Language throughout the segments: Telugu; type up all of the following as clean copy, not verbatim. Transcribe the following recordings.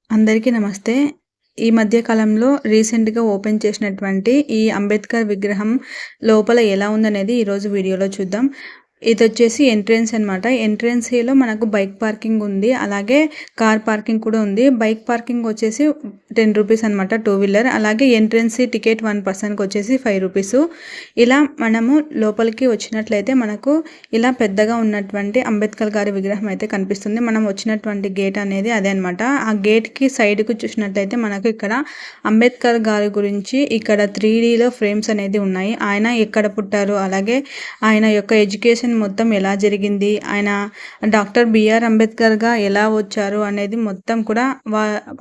అందరికీ నమస్తే. ఈ మధ్య కాలంలో రీసెంట్‌గా ఓపెన్ చేసినటువంటి ఈ అంబేద్కర్ విగ్రహం లోపల ఎలా ఉందనేది ఈరోజు వీడియోలో చూద్దాం. ఇదొచ్చేసి ఎంట్రన్స్ అనమాట. ఎంట్రన్స్‌లో మనకు బైక్ పార్కింగ్ ఉంది. అలాగే కార్ పార్కింగ్ కూడా ఉంది. బైక్ పార్కింగ్ వచ్చేసి రూ. 10 అనమాట టూ వీలర్. అలాగే ఎంట్రన్స్ టికెట్ 1 పర్సన్‌కి వచ్చేసి రూ. 5. ఇలా మనము లోపలికి వచ్చినట్లయితే మనకు ఇలా పెద్దగా ఉన్నటువంటి అంబేద్కర్ గారి విగ్రహం అయితే కనిపిస్తుంది. మనం వచ్చినటువంటి గేట్ అనేది అదే అనమాట. ఆ గేట్‌కి సైడ్‌కి చూసినట్లయితే మనకు ఇక్కడ అంబేద్కర్ గారి గురించి ఇక్కడ 3Dలో ఫ్రేమ్స్ అనేది ఉన్నాయి. ఆయన ఎక్కడ పుట్టారు, అలాగే ఆయన యొక్క ఎడ్యుకేషన్ మొత్తం ఎలా జరిగింది, ఆయన డాక్టర్ బిఆర్ అంబేద్కర్గా ఎలా వచ్చారు అనేది మొత్తం కూడా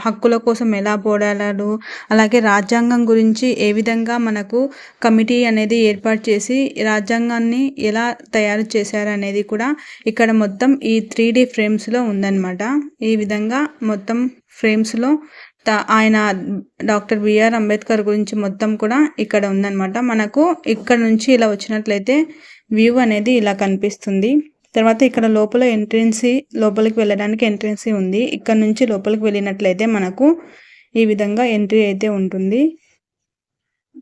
హక్కుల కోసం ఎలా పోరాడారు, అలాగే రాజ్యాంగం గురించి ఏ విధంగా మనకు కమిటీ అనేది ఏర్పాటు చేసి రాజ్యాంగాన్ని ఎలా తయారు చేశారు అనేది కూడా ఇక్కడ మొత్తం ఈ 3D ఫ్రేమ్స్లో ఉందన్నమాట. ఈ విధంగా మొత్తం ఫ్రేమ్స్లో ఆయన డాక్టర్ బిఆర్ అంబేద్కర్ గురించి మొత్తం కూడా ఇక్కడ ఉందన్నమాట. మనకు ఇక్కడ నుంచి ఇలా వచ్చినట్లయితే వ్యూ అనేది ఇలా కనిపిస్తుంది. తర్వాత ఇక్కడ లోపల లోపలికి వెళ్ళడానికి ఎంట్రన్సీ ఉంది. ఇక్కడ నుంచి లోపలికి వెళ్ళినట్లయితే మనకు ఈ విధంగా ఎంట్రీ అయితే ఉంటుంది.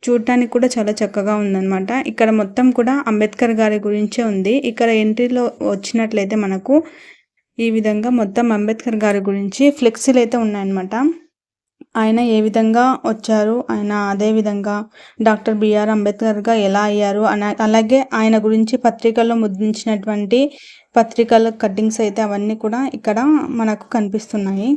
చూడటానికి కూడా చాలా చక్కగా ఉందన్నమాట. ఇక్కడ మొత్తం కూడా అంబేద్కర్ గారి గురించే ఉంది. ఇక్కడ ఎంట్రీలో వచ్చినట్లయితే మనకు ఈ విధంగా మొత్తం అంబేద్కర్ గారి గురించి ఫ్లెక్సీలు అయితే ఉన్నాయన్నమాట. ఆయన ఏ విధంగా వచ్చారు, ఆయన అదే విధంగా డాక్టర్ బిఆర్ అంబేద్కర్గా ఎలా అయ్యారు అలాగే ఆయన గురించి పత్రికల్లో ముద్రించినటువంటి పత్రికల కట్టింగ్స్ అయితే అవన్నీ కూడా ఇక్కడ మనకు కనిపిస్తున్నాయి.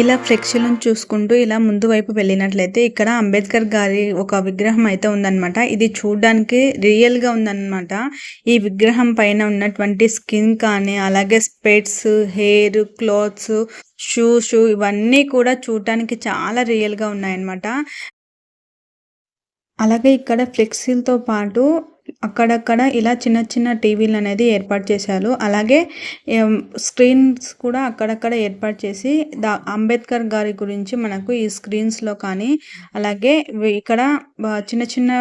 ఇలా ఫ్లెక్సీలను చూసుకుంటూ ఇలా ముందు వైపు వెళ్ళినట్లయితే ఇక్కడ అంబేద్కర్ గారి ఒక విగ్రహం అయితే ఉందన్నమాట. ఇది చూడడానికి రియల్గా ఉందన్నమాట. ఈ విగ్రహం పైన ఉన్నటువంటి స్కిన్ కానీ, అలాగే స్పెట్స్, హెయిర్, క్లాత్స్, షూస్ ఇవన్నీ కూడా చూడటానికి చాలా రియల్గా ఉన్నాయన్నమాట. అలాగే ఇక్కడ ఫ్లెక్సీలతో పాటు అక్కడక్కడ ఇలా చిన్న చిన్న టీవీలు అనేది ఏర్పాటు చేశారు. అలాగే స్క్రీన్స్ కూడా అక్కడక్కడ ఏర్పాటు చేసి అంబేద్కర్ గారి గురించి మనకు ఈ స్క్రీన్స్లో కానీ, అలాగే ఇక్కడ చిన్న చిన్న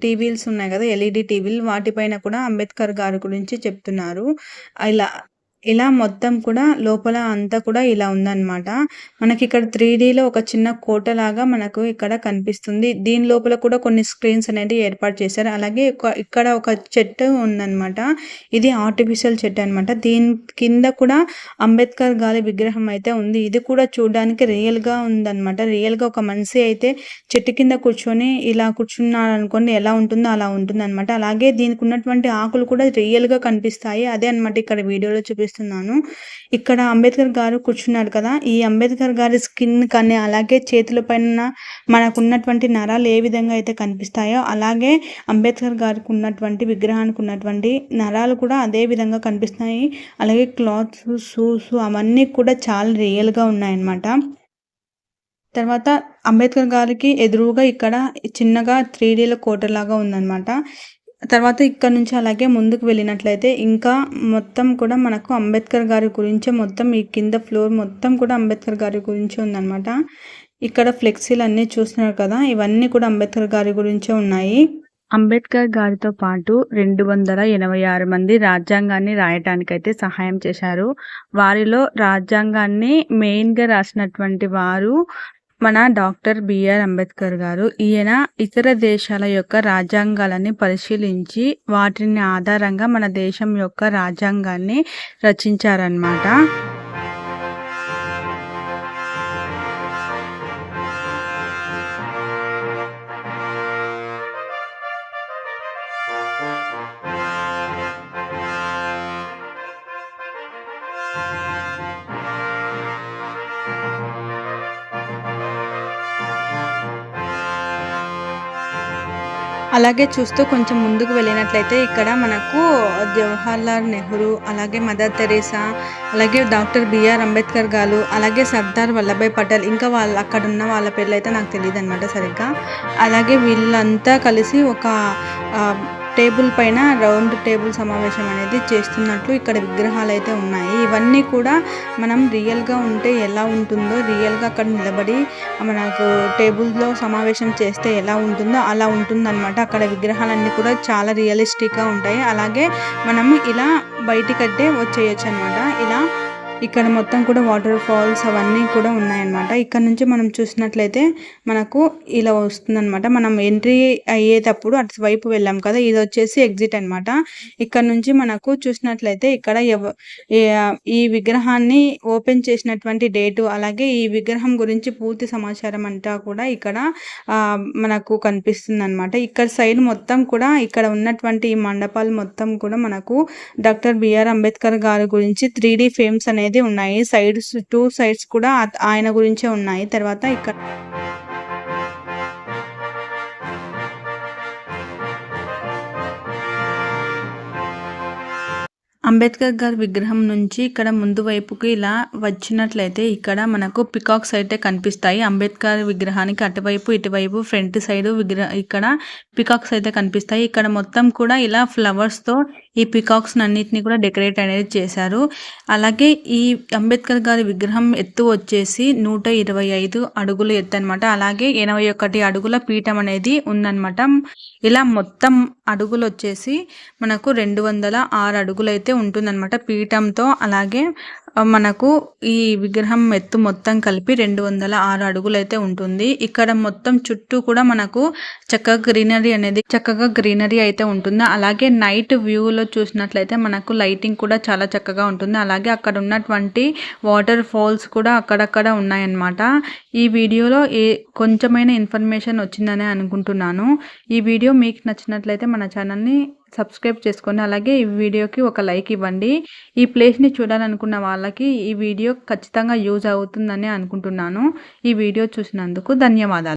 టీవీస్ ఉన్నాయి కదా, ఎల్ఈడి టీవీలు, వాటిపైన కూడా అంబేద్కర్ గారి గురించి చెప్తున్నారు. ఇలా మొత్తం కూడా లోపల అంతా కూడా ఇలా ఉందన్నమాట. మనకి ఇక్కడ 3Dలో ఒక చిన్న కోటలాగా మనకు ఇక్కడ కనిపిస్తుంది. దీని లోపల కూడా కొన్ని స్క్రీన్స్ అనేది ఏర్పాటు చేశారు. అలాగే ఇక్కడ ఒక చెట్టు ఉందన్నమాట. ఇది ఆర్టిఫిషియల్ చెట్టు అనమాట. దీని కింద కూడా అంబేద్కర్ గారి విగ్రహం అయితే ఉంది. ఇది కూడా చూడడానికి రియల్గా ఉందన్నమాట. రియల్గా ఒక మనిషి అయితే చెట్టు కింద కూర్చొని ఇలా కూర్చున్నాడు అనుకోండి, ఎలా ఉంటుందో అలా ఉంటుంది అనమాట. అలాగే దీనికి ఉన్నటువంటి ఆకులు కూడా రియల్గా కనిపిస్తాయి. అదే అనమాట ఇక్కడ వీడియోలో చూపిస్తున్నాను. ఇక్కడ అంబేద్కర్ గారు కూర్చున్నారు కదా, ఈ అంబేద్కర్ గారి స్కిన్ కానీ, అలాగే చేతుల పైన మనకు ఉన్నటువంటి నరాలు ఏ విధంగా అయితే కనిపిస్తాయో, అలాగే అంబేద్కర్ గారికి ఉన్నటువంటి విగ్రహానికి ఉన్నటువంటి నరాలు కూడా అదే విధంగా కనిపిస్తాయి. అలాగే క్లాత్స్, షూస్ అవన్నీ కూడా చాలా రియల్గా ఉన్నాయన్నమాట. తర్వాత అంబేద్కర్ గారికి ఎదురుగా ఇక్కడ చిన్నగా 3Dలో కోటలాగా ఉందన్నమాట. తర్వాత ఇక్కడ నుంచి అలాగే ముందుకు వెళ్ళినట్లయితే ఇంకా మొత్తం కూడా మనకు అంబేద్కర్ గారి గురించే మొత్తం ఈ కింద ఫ్లోర్ మొత్తం కూడా అంబేద్కర్ గారి గురించి ఉందన్నమాట. ఇక్కడ ఫ్లెక్సీలు అన్నీ చూస్తున్నారు కదా, ఇవన్నీ కూడా అంబేద్కర్ గారి గురించే ఉన్నాయి. అంబేద్కర్ గారితో పాటు 286 మంది రాజ్యాంగాన్ని రాయటానికైతే సహాయం చేశారు. వారిలో రాజ్యాంగాన్ని మెయిన్గా రాసినటువంటి వారు మన డాక్టర్ బిఆర్ అంబేద్కర్ గారు. ఈయన ఇతర దేశాల యొక్క రాజ్యాంగాలని పరిశీలించి వాటిని ఆధారంగా మన దేశం యొక్క రాజ్యాంగాన్ని రచించారన్నమాట. అలాగే చూస్తూ కొంచెం ముందుకు వెళ్ళినట్లయితే ఇక్కడ మనకు జవహర్లాల్ నెహ్రూ, అలాగే మదర్ తెరీసా, అలాగే డాక్టర్ బిఆర్ అంబేద్కర్ గారు, అలాగే సర్దార్ వల్లభాయ్ పటేల్, ఇంకా అక్కడ ఉన్న వాళ్ళ పేర్లు అయితే నాకు తెలియదు అనమాట సరిగ్గా. అలాగే వీళ్ళంతా కలిసి ఒక టేబుల్ పైన రౌండ్ టేబుల్ సమావేశం అనేది చేస్తున్నట్లు ఇక్కడ విగ్రహాలు అయితే ఉన్నాయి. ఇవన్నీ కూడా మనం రియల్గా ఉంటే ఎలా ఉంటుందో, రియల్గా అక్కడ నిలబడి మనకు టేబుల్లో సమావేశం చేస్తే ఎలా ఉంటుందో అలా ఉంటుందన్నమాట. అక్కడ విగ్రహాలన్నీ కూడా చాలా రియలిస్టిక్గా ఉంటాయి. అలాగే మనం ఇలా బయటికట్టే వచ్చేయొచ్చు అనమాట. ఇలా ఇక్కడ మొత్తం కూడా వాటర్ ఫాల్స్ అవన్నీ కూడా ఉన్నాయన్నమాట. ఇక్కడ నుంచి మనం చూసినట్లయితే మనకు ఇలా వస్తుందన్నమాట. మనం ఎంట్రీ అయ్యేటప్పుడు అటువైపు వెళ్ళాం కదా, ఇది వచ్చేసి ఎగ్జిట్ అనమాట. ఇక్కడ నుంచి మనకు చూసినట్లయితే ఇక్కడ ఈ విగ్రహాన్ని ఓపెన్ చేసినటువంటి డేటు, అలాగే ఈ విగ్రహం గురించి పూర్తి సమాచారం అంతా కూడా ఇక్కడ మనకు కనిపిస్తుంది అనమాట. ఇక్కడ సైడ్ మొత్తం కూడా ఇక్కడ ఉన్నటువంటి ఈ మండపాలు మొత్తం కూడా మనకు డాక్టర్ బిఆర్ అంబేద్కర్ గారి గురించి 3D ఫ్రేమ్స్ అనేది ఉన్నాయి. సైడ్స్ 2 సైడ్స్ కూడా ఆయన గురించే ఉన్నాయి. తర్వాత ఇక్కడ అంబేద్కర్ గారి విగ్రహం నుంచి ఇక్కడ ముందు వైపుకి ఇలా వచ్చినట్లయితే ఇక్కడ మనకు పికాక్స్ అయితే కనిపిస్తాయి. అంబేద్కర్ విగ్రహానికి అటువైపు ఇటువైపు ఫ్రంట్ సైడ్ ఇక్కడ పికాక్స్ అయితే కనిపిస్తాయి. ఇక్కడ మొత్తం కూడా ఇలా ఫ్లవర్స్తో ఈ పికాక్స్ అన్నిటిని కూడా డెకరేట్ అనేది చేశారు. అలాగే ఈ అంబేద్కర్ గారి విగ్రహం ఎత్తు వచ్చేసి 125 అడుగులు ఎత్తు అనమాట. అలాగే 81 అడుగుల పీఠం అనేది ఉందన్నమాట. ఇలా మొత్తం అడుగులు వచ్చేసి మనకు 206 అడుగులు అయితే ఉంటుందన్నమాట పీఠంతో. అలాగే మనకు ఈ విగ్రహం ఎత్తు మొత్తం కలిపి 206 అడుగులు అయితే ఉంటుంది. ఇక్కడ మొత్తం చుట్టూ కూడా మనకు చక్కగా గ్రీనరీ అయితే ఉంటుంది. అలాగే నైట్ వ్యూలో చూసినట్లయితే మనకు లైటింగ్ కూడా చాలా చక్కగా ఉంటుంది. అలాగే అక్కడ ఉన్నటువంటి వాటర్ ఫాల్స్ కూడా అక్కడక్కడ ఉన్నాయన్నమాట. ఈ వీడియోలో కొంచెమైన ఇన్ఫర్మేషన్ వచ్చిందని అనుకుంటున్నాను. ఈ వీడియో మీకు నచ్చినట్లయితే మన ఛానల్ని సబ్స్క్రైబ్ చేసుకోండి. అలాగే ఈ వీడియోకి ఒక లైక్ ఇవ్వండి. ఈ ప్లేస్ని చూడాలనుకున్న వాళ్ళకి ఈ వీడియో ఖచ్చితంగా యూజ్ అవుతుందని అనుకుంటున్నాను. ఈ వీడియో చూసినందుకు ధన్యవాదాలు.